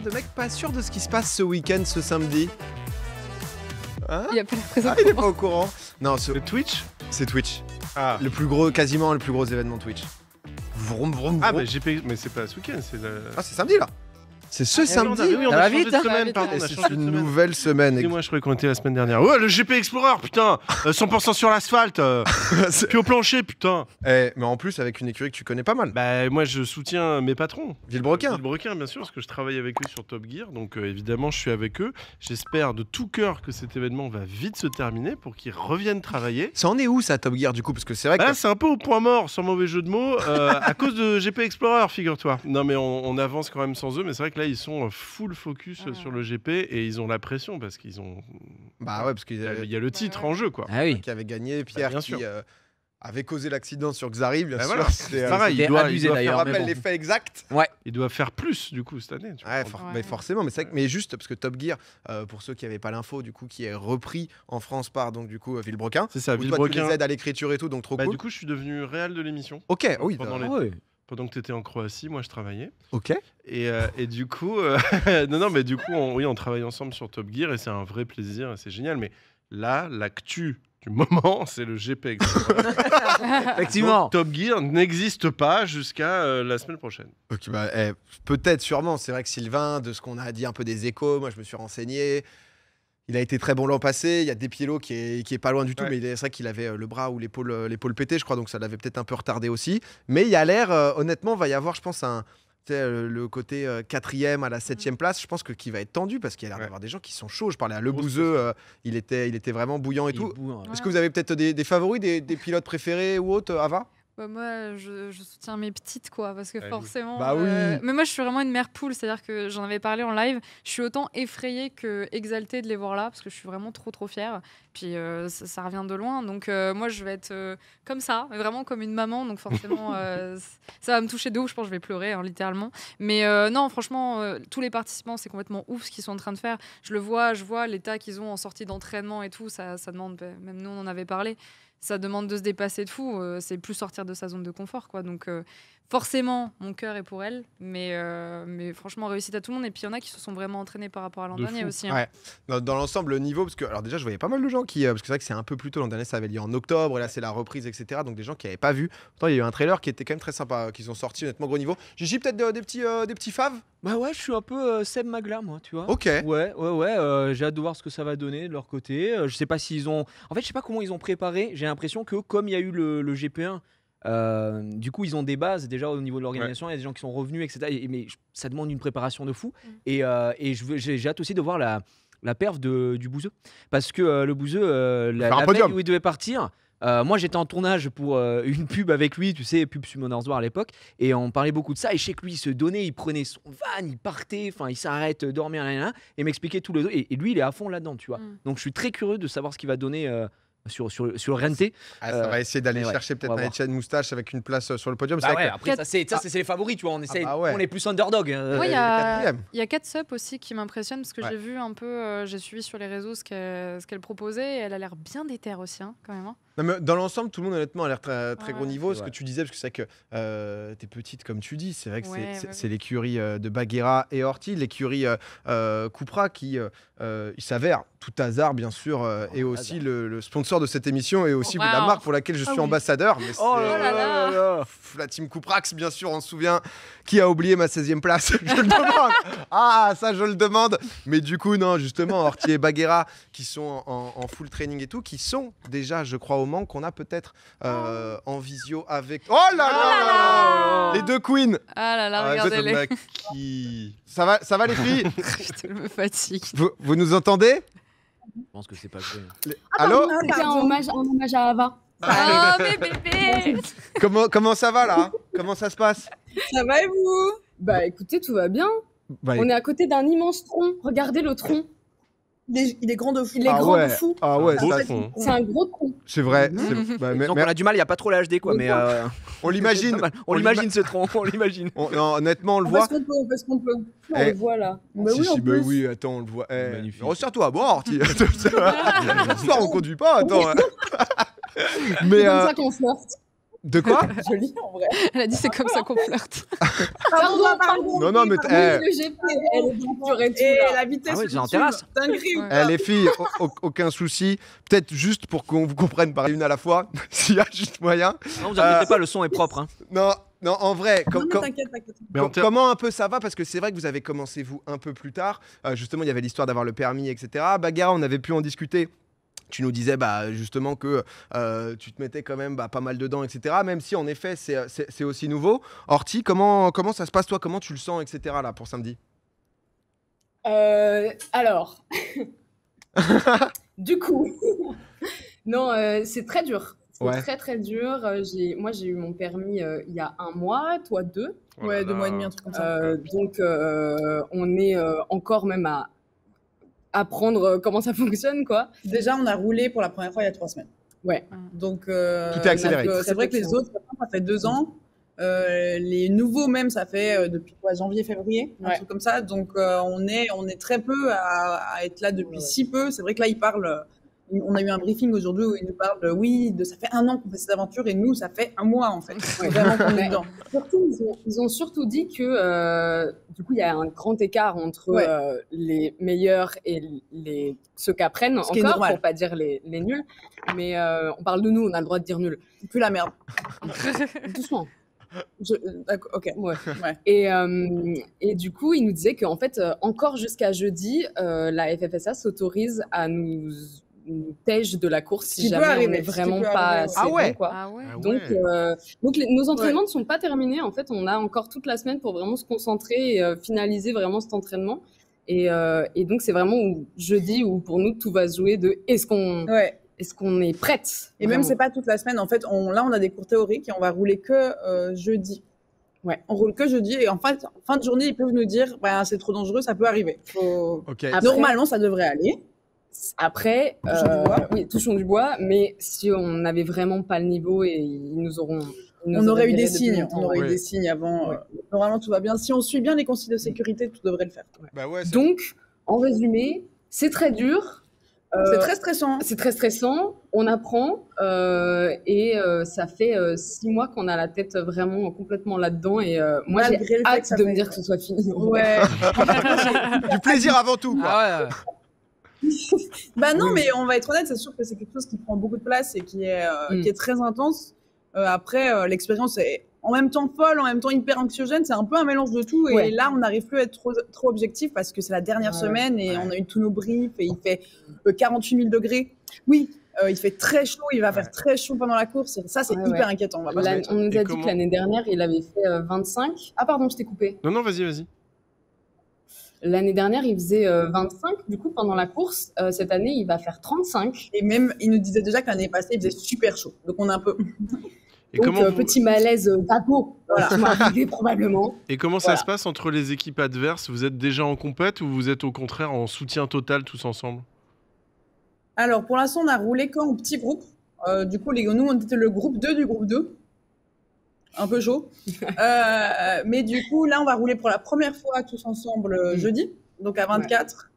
de mec pas sûr de ce qui se passe ce week-end, ce samedi. Hein? Il a pas l'impression. Ah, il est pas au courant. Non, C'est Twitch. c'est Twitch. Ah. Quasiment le plus gros événement Twitch. Vroom, vroom, Ah, vroom. bah GP, mais c'est pas ce week-end, c'est Ah, c'est samedi là. C'est ce samedi. Oui, on Ça a va changé vite, de hein. semaine, vite, pardon, ouais. on a C'est changé de une semaine. nouvelle semaine. Et moi, je croyais qu'on était la semaine dernière. Ouais, le GP Explorer, putain 100% sur l'asphalte puis au plancher, putain. Mais en plus, avec une écurie que tu connais pas mal. Bah, moi, je soutiens mes patrons. Villebrequin. Villebrequin, bien sûr, parce que je travaille avec eux sur Top Gear, donc évidemment, je suis avec eux. J'espère de tout cœur que cet événement va vite se terminer pour qu'ils reviennent travailler. Ça en est où ça, Top Gear, du coup? Parce que c'est vrai que. Bah là, c'est un peu au point mort, sans mauvais jeu de mots, à cause de GP Explorer, figure-toi. Non, mais on avance quand même sans eux, mais c'est vrai que là, ils sont full focus sur le GP et ils ont la pression parce qu'ils ont. Bah ouais, parce qu'il Il y a le titre en jeu, quoi. Ah oui. qui avait gagné, Pierre bien qui sûr. avait causé l'accident sur Xari, bien Bah sûr. voilà, C'était, pareil, c'était abusé, on d'ailleurs, mais rappelle bon. les faits exacts. Ils doivent faire plus, du coup, cette année. tu vois. Ouais, Ouais. mais forcément, mais c'est vrai que- mais juste parce que Top Gear, pour ceux qui n'avaient pas l'info, du coup, qui est repris en France par donc du coup Villebrequin. C'est ça, Où toi, tu Villebrequin. les aides à l'écriture et tout, donc trop Bah, cool. du coup, je suis devenu réel de l'émission. Ok, oui. Pendant bah, les- Ah ouais. Pendant que tu étais en Croatie, moi, je travaillais. Ok. Et du coup, non, mais du coup, on travaille ensemble sur Top Gear et c'est un vrai plaisir et c'est génial. Mais là, l'actu du moment, c'est le GP Explorer. Effectivement. Donc, Top Gear n'existe pas jusqu'à la semaine prochaine. Ok, bah, peut-être, sûrement. C'est vrai que Sylvain, de ce qu'on a dit un peu des échos, moi je me suis renseigné. Il a été très bon l'an passé. Il y a Despiello qui est pas loin du tout, Ouais. mais c'est vrai qu'il avait le bras ou l'épaule pété, je crois, donc ça l'avait peut-être un peu retardé aussi. Mais il y a l'air, honnêtement, va y avoir, je pense, tu sais, le côté 4e à la 7e place. Je pense qu'il va être tendu parce qu'il y a l'air Ouais. d'avoir des gens qui sont chauds. Je parlais à Le Grosse Bouzeux, il était vraiment bouillant et Il tout. est bourrin. Est-ce que vous avez peut-être des favoris, des pilotes préférés ou autres, Ava? Bah, moi, je soutiens mes petites, quoi, parce que Ah oui. forcément. Bah oui. Mais moi, je suis vraiment une mère poule, c'est-à-dire que j'en avais parlé en live. Je suis autant effrayée que exaltée de les voir là, parce que je suis vraiment trop fière. Puis ça revient de loin, donc moi, je vais être comme ça, mais vraiment comme une maman, donc forcément, ça va me toucher de ouf. Je pense que je vais pleurer, hein, littéralement. Mais non, franchement, tous les participants, c'est complètement ouf ce qu'ils sont en train de faire. Je vois l'état qu'ils ont en sortie d'entraînement et tout. Ça demande, même nous, on en avait parlé. Ça demande de se dépasser de fou. C'est plus sortir de sa zone de confort, quoi. Donc, forcément, mon cœur est pour elle. Mais franchement, réussite à tout le monde. Et puis, il y en a qui se sont vraiment entraînés par rapport à l'an De dernier fou. aussi. Hein. Ouais. Dans l'ensemble, le niveau, parce que alors déjà, je voyais pas mal de gens qui, parce que c'est vrai que c'est un peu plus tôt. L'an dernier, ça avait lieu en octobre, et là, c'est la reprise, etc. Donc des gens qui n'avaient pas vu. Pourtant, il y a eu un trailer qui était quand même très sympa, qu'ils ont sorti, honnêtement, gros niveau. Gigi, peut-être des petits faves. Bah ouais, je suis un peu Seb Magla, moi, tu vois. Ok. Ouais, j'ai hâte de voir ce que ça va donner de leur côté. Je sais pas s'ils ont. En fait, je sais pas comment ils ont préparé. J'ai l'impression que, comme il y a eu le GP1, du coup, ils ont des bases déjà au niveau de l'organisation. Il y a des gens qui sont revenus, etc. Mais ça demande une préparation de fou. Et j'ai hâte aussi de voir la perf du Bouzeux. Parce que le Bouzeux, Faire un la veille podium. où il devait partir. Moi j'étais en tournage pour une pub avec lui, tu sais, pub Summoners War à l'époque, et on parlait beaucoup de ça. Et je sais que lui il se donnait, il prenait son van, il partait, enfin il s'arrête, dormir, et m'expliquait tout le. Et lui il est à fond là-dedans, tu vois. Donc je suis très curieux de savoir ce qu'il va donner sur RNT. Ça va essayer d'aller mais ouais, chercher on peut-être va un voir. Etienne Moustache avec une place sur le podium. Bah C'est ouais, vrai que- après ça c'est les favoris, tu vois. On essaie, bah ouais. on est plus underdog. Ouais, il y quatrième. a Catsup aussi qui m'impressionne parce que Ouais. j'ai vu un peu, j'ai suivi sur les réseaux ce qu'elle proposait et elle a l'air bien déterre aussi, hein, quand même. Hein. Non, mais dans l'ensemble, tout le monde honnêtement a l'air très Ouais. gros niveau. C'est Ce que vrai. tu disais, parce que c'est vrai que t'es petite comme tu dis, c'est vrai que Ouais, c'est l'écurie de Baguera et Orti, l'écurie Cupra qui, il s'avère, tout hasard bien sûr, est aussi le sponsor de cette émission et aussi Wow. la marque pour laquelle je suis Ah oui. ambassadeur. Mais Oh c'est- là là. La team Cuprax, bien sûr, on se souvient. Qui a oublié ma 16e place? Je le demande. Ah, ça, je le demande. Mais du coup, non, justement, Orti et Baguera, qui sont en full training et tout, qui sont déjà, je crois, au Mans, qu'on a peut-être en visio avec. Oh là là, Les deux queens. Ah là là, Ah, regardez-les. Qui... Ça va les filles? Je me fatigue. Vous nous entendez? Je pense que c'est pas joué. Allô? C'était en hommage à Ava. Oh, mes bébés. Comment ça va là? Comment ça se passe? Ça va et vous? Bah écoutez, tout va bien. Bah, On est à côté d'un immense tronc. Regardez le tronc. Il est grand de fou. Il est ah grand ouais. de fou. Ah ouais, Beau ça, tronc. C'est un gros tronc. c'est vrai. Mais Donc on a du mal, il n'y a pas trop la HD quoi, mais on l'imagine. on l'imagine ce tronc, on l'imagine. Non, honnêtement, on le On voit. fait ce qu'on peut, on fait ce qu'on peut. On Eh. le voit là. Bah Si, oui, en si, bah plus. oui, attends, on le voit. Magnifique. Resserre-toi à boire, Orti. Ce soir, on conduit pas, attends. Mais C'est comme ça qu'on flirte. De quoi? Joli en vrai. Elle a dit c'est comme ça qu'on flirte. Pardon. Non, mais Le GP, elle est dans pur et tout, Et là. la vitesse. Ah ouais, c'est en ultime, terrasse. Dinguerie. Ouais. Eh, les filles, aucun souci. Peut-être juste pour qu'on vous comprenne par une à la fois, s'il y a juste moyen. Non, vous inquiétez pas, le son est propre. Hein. Non, non, en vrai, Non, mais t'inquiète. Mais en ter- comment un peu ça va? Parce que c'est vrai que vous avez commencé, vous, un peu plus tard. Justement, il y avait l'histoire d'avoir le permis, etc. Bagheera, on avait pu en discuter. Tu nous disais justement que tu te mettais quand même pas mal dedans, etc. Même si, en effet, c'est aussi nouveau. Horty, comment ça se passe, toi? Comment tu le sens, etc. là, pour samedi? Alors, du coup, non, c'est très dur. C'est Ouais. très très dur. Moi, j'ai eu mon permis il y a 1 mois, toi 2. Oh là Ouais, 2 là. mois et demi, un truc comme ça. Donc, on est encore même à apprendre comment ça fonctionne, quoi. Déjà, on a roulé pour la première fois il y a 3 semaines. Ouais. Donc, Tout est accéléré. donc, c'est vrai que les autres, ça fait 2 ans. Les nouveaux même, ça fait depuis janvier, février, un Ouais. truc comme ça. Donc, on est très peu à être là depuis si peu. C'est vrai que là, ils parlent. On a eu un briefing aujourd'hui où ils nous parlent, ça fait 1 an qu'on fait cette aventure et nous, ça fait 1 mois en fait. Vraiment qu'on est dedans. Surtout, ils ont surtout dit que du coup, il y a un grand écart entre les meilleurs et ceux qui apprennent Ce qui est encore, normal. pour pas dire les nuls. Mais on parle de nous, on a le droit de dire nuls. Plus la merde. Doucement. D'accord, ok. Ouais. Ouais. Et du coup, il nous disait qu'en fait, encore jusqu'à jeudi, la FFSA s'autorise à nous tège de la course Ce qui si peut jamais on arriver, n'est ce qui vraiment peut pas arriver, assez Ah ouais. bon, quoi. Ah ouais. Ah Donc, ouais. nos entraînements ne sont pas terminés. En fait, on a encore toute la semaine pour vraiment se concentrer et finaliser vraiment cet entraînement. Et donc, c'est vraiment jeudi où pour nous, tout va se jouer de est-ce qu'on est prête? Et même, vraiment. c'est pas toute la semaine. En fait, là, on a des cours théoriques et on va rouler que jeudi. Ouais. On roule que jeudi et en fait, en fin de journée, ils peuvent nous dire c'est trop dangereux, ça peut arriver. Ok. Après- Normalement, ça devrait aller. Après, Touchons du bois. oui, touchons du bois, mais si on n'avait vraiment pas le niveau et ils nous auraient On aurait eu virés des depuis signes. longtemps, On aurait ouais. eu des signes avant. Ouais. Normalement, tout va bien. Si on suit bien les consignes de sécurité, tout devrait le faire. Bah ouais, Donc, en résumé, c'est très dur. C'est très stressant. C'est très stressant, on apprend et ça fait 6 mois qu'on a la tête vraiment complètement là-dedans et moi j'ai Malgré le fait que hâte ça de me fait- dire que ce soit fini. Ouais. du plaisir avant tout, quoi. Ah ouais. Bah non, Oui. mais on va être honnête, c'est sûr que c'est quelque chose qui prend beaucoup de place et qui est très intense. Après, l'expérience est en même temps folle, en même temps hyper anxiogène. C'est un peu un mélange de tout. Et Ouais. là, on n'arrive plus à être trop objectif parce que c'est la dernière Ouais. semaine et Ouais. on a eu tous nos briefs et il fait 48 000 degrés. Oui, il fait très chaud, il va faire très chaud pendant la course. Et ça, c'est Ouais, hyper ouais. inquiétant. On va pas se L'année- mentir. on nous Et a dit comment- que l'année dernière il avait fait 25. Ah pardon, je t'ai coupé. Non, vas-y. L'année dernière il faisait 25, du coup pendant la course, cette année il va faire 35. Et même, il nous disait déjà que l'année passée, il faisait super chaud. Donc, on est un peu. Et Donc comment, petit malaise vago qui m'a arrivé probablement. et comment ça Voilà. se passe entre les équipes adverses? Vous êtes déjà en compète ou vous êtes au contraire en soutien total tous ensemble? Alors, pour l'instant, on a roulé qu'en petits groupes. Du coup, nous, on était le groupe 2 du groupe 2. Un peu chaud. Mais du coup, là, on va rouler pour la première fois tous ensemble jeudi, donc à 24.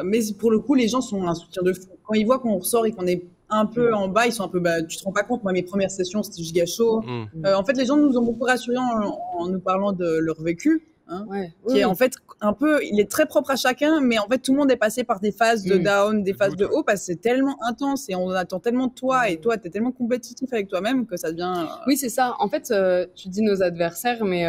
Mais pour le coup, les gens sont un soutien de fou. Quand ils voient qu'on ressort et qu'on est un peu en bas, ils sont un peu, tu te rends pas compte, moi, mes premières sessions, c'était giga chaud. En fait, les gens nous ont beaucoup rassurés en nous parlant de leur vécu. Ouais. Qui est en fait un peu, il est très propre à chacun, mais en fait tout le monde est passé par des phases de down, des phases de haut, parce que c'est tellement intense et on attend tellement de toi et toi t'es tellement compétitif avec toi-même que ça devient. Oui, c'est ça. En fait, tu dis nos adversaires, mais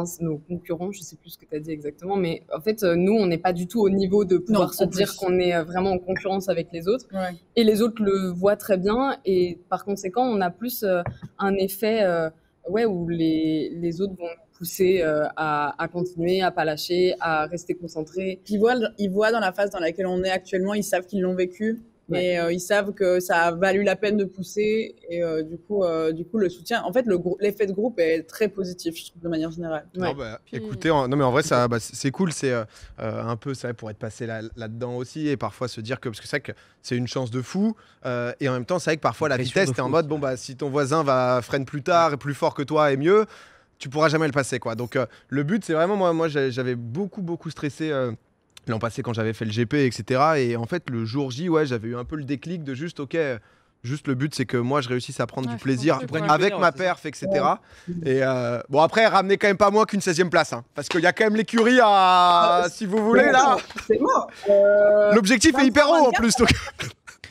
c'est nos concurrents, je sais plus ce que tu as dit exactement, mais en fait, nous, on n'est pas du tout au niveau de pouvoir Non, se en dire plus. qu'on est vraiment en concurrence avec les autres. Ouais. Et les autres le voient très bien, et par conséquent, on a plus un effet où les autres vont pousser à continuer, à pas lâcher, à rester concentrés. Ils voient dans la phase dans laquelle on est actuellement, ils savent qu'ils l'ont vécu. Ouais. Et ils savent que ça a valu la peine de pousser et du coup le soutien, en fait l'effet de groupe est très positif, je trouve, de manière générale. Non, Ouais. bah, Puis- écoutez, non mais en vrai ça, c'est cool, c'est un peu ça pour être passé là-dedans aussi et parfois se dire que parce que c'est vrai que c'est une chance de fou et en même temps c'est vrai que parfois la Pression vitesse de t'es en fou. mode bon bah si ton voisin va freine plus tard et plus fort que toi et mieux, tu pourras jamais le passer quoi. Donc le but c'est vraiment moi j'avais beaucoup stressé. L'an passé quand j'avais fait le GP etc et en fait le jour J j'avais eu un peu le déclic de juste ok Juste le but, c'est que moi, je réussisse à prendre Ouais, du je plaisir comprends. avec ma perf, etc. Et bon, après, ramenez quand même pas moins qu'une 16e place. Hein, parce qu'il y a quand même l'écurie à. Si vous voulez, là. C'est mort. L'objectif est hyper haut en plus. Donc...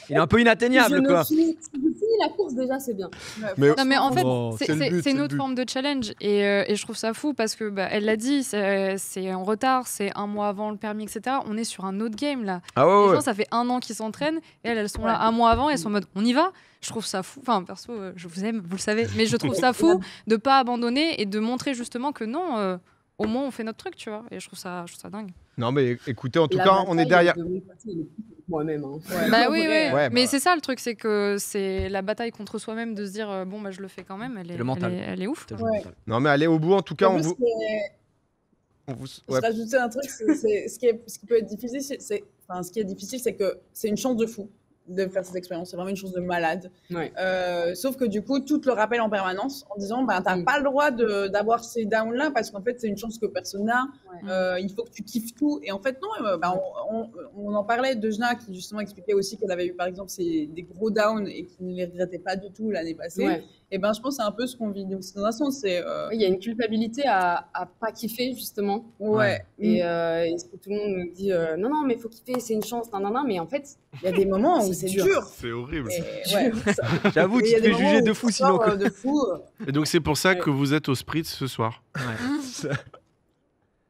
Il est un peu inatteignable, quoi. Si je finis la course, déjà, c'est bien. Mais- Non mais en fait, Oh, c'est c'est le but, c'est une le autre but. forme de challenge et je trouve ça fou parce que elle l'a dit, c'est en retard, c'est 1 mois avant le permis, etc. On est sur un autre game là. Ah Les ouais, gens, ça fait 1 an qu'ils s'entraînent et elles sont là 1 mois avant et elles sont en mode on y va. Je trouve ça fou. Enfin perso, je vous aime, vous le savez, mais je trouve ça fou de pas abandonner et de montrer justement que non. Au moins on fait notre truc, tu vois. Et je trouve ça dingue. Non, mais écoutez, en tout La cas, on est bataille derrière. de mon côté, elle est plus pour moi-même. Hein. Bah oui, vrai. oui. Ouais, Mais bah. c'est ça le truc, c'est que c'est la bataille contre soi-même de se dire bon bah je le fais quand même. Le mental. Elle est ouf. Ouais. Non, mais allez au bout, en tout cas, En on plus, vous. On vous... Je rajoutais un truc, ce qui peut être difficile, ce qui est difficile, c'est que c'est une chance de fou de faire cette expérience. C'est vraiment une chance de malade. Ouais. Sauf que du coup, tout te le rappelle en permanence en disant, t'as pas le droit d'avoir ces downs-là parce qu'en fait, c'est une chance que personne n'a. Ouais. Il faut que tu kiffes tout. Et en fait, non, on en parlait de Jna qui justement expliquait aussi qu'elle avait eu par exemple des gros downs et qui ne les regrettait pas du tout l'année passée. Ouais. Et je pense que c'est un peu ce qu'on vit aussi dans un sens. C'est Il y a une culpabilité à pas kiffer, justement. ouais. Et tout le monde me dit non, mais faut kiffer, c'est une chance, non, mais en fait, Il y a des moments où c'est dur. C'est horrible. Et, ouais, ça- J'avoue, et il tu y a te des fais moments juger où de fou tu sinon. sors, de fou. Et donc c'est pour ça Ouais. que vous êtes au Spritz ce soir.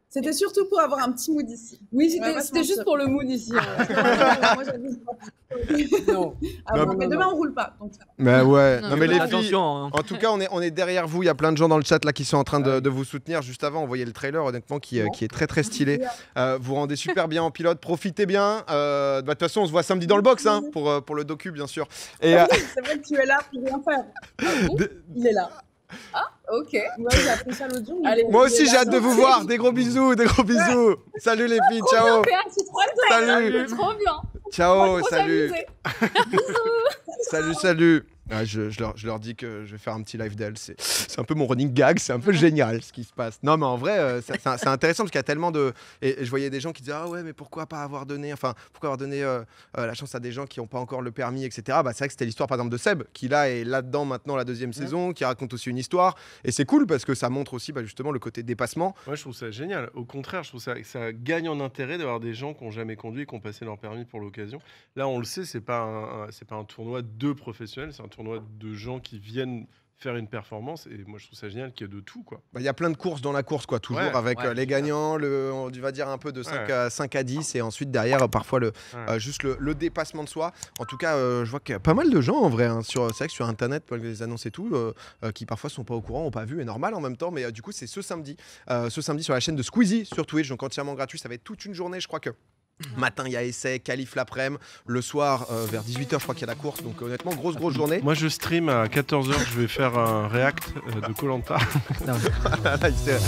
C'était surtout pour avoir un petit mood ici. Oui, Ouais, c'était pas c'était se juste mentir. pour le mood ici. hein. Moi, j'avais non. Ah Non, bon, mais non, demain, non. on roule pas. Donc ça va. Mais ouais, Non, non, mais mais les filles. Attention, hein. En tout cas, on est derrière vous. Il y a plein de gens dans le chat là qui sont en train de vous soutenir. Juste avant, on voyait le trailer, honnêtement, qui est très très stylé. Vous rendez super bien en pilote. Profitez bien. De toute façon, on se voit samedi dans le box hein, pour le docu, bien sûr. Et C'est vrai que tu es là pour rien faire. Ah bon Il est là. Ok. Ouais, j'ai appris ça l'autre jour. mais Allez, moi il aussi, est j'ai là, hâte de donc vous c'est- voir. Des gros bisous, des gros bisous. Salut les filles, ciao. C'est trop bien. Salut, C'est trop bien. ciao, Trop salut. s'amuser. Salut. Ah, je leur dis que je vais faire un petit live d'elle. C'est un peu mon running gag, c'est un peu génial ce qui se passe. Non, mais en vrai, c'est intéressant parce qu'il y a tellement de. Et je voyais des gens qui disaient ah ouais, mais pourquoi pas avoir donné. Enfin, pourquoi avoir donné la chance à des gens qui n'ont pas encore le permis, etc. Bah, c'est vrai que c'était l'histoire par exemple de Seb, qui là est là-dedans maintenant la 2e saison, qui raconte aussi une histoire. Et c'est cool parce que ça montre aussi justement le côté dépassement. Moi, je trouve ça génial. Au contraire, je trouve ça gagne en intérêt d'avoir des gens qui n'ont jamais conduit et qui ont passé leur permis pour l'occasion. Là, on le sait, c'est pas un tournoi de professionnels, c'est un tournoi de gens qui viennent faire une performance. Et moi, je trouve ça génial qu'il y ait de tout, quoi. Il y a plein de courses dans la course, quoi, toujours Ouais, avec ouais, les gagnants, on va dire un peu de 5, Ouais. à 5 à 10, et ensuite derrière, parfois, juste le dépassement de soi. En tout cas, je vois qu'il y a pas mal de gens, en vrai, hein, c'est vrai que sur Internet, les annonces et tout, qui parfois sont pas au courant, n'ont pas vu, et normal en même temps, mais du coup, c'est ce samedi sur la chaîne de Squeezie, sur Twitch, donc entièrement gratuit, ça va être toute une journée, je crois que... Matin, il y a essai, qualif l'après-midi. Le soir, vers 18h, je crois qu'il y a la course. Donc, honnêtement, grosse journée. Moi, je stream à 14h, je vais faire un react de Koh-Lanta. Là, il s'est-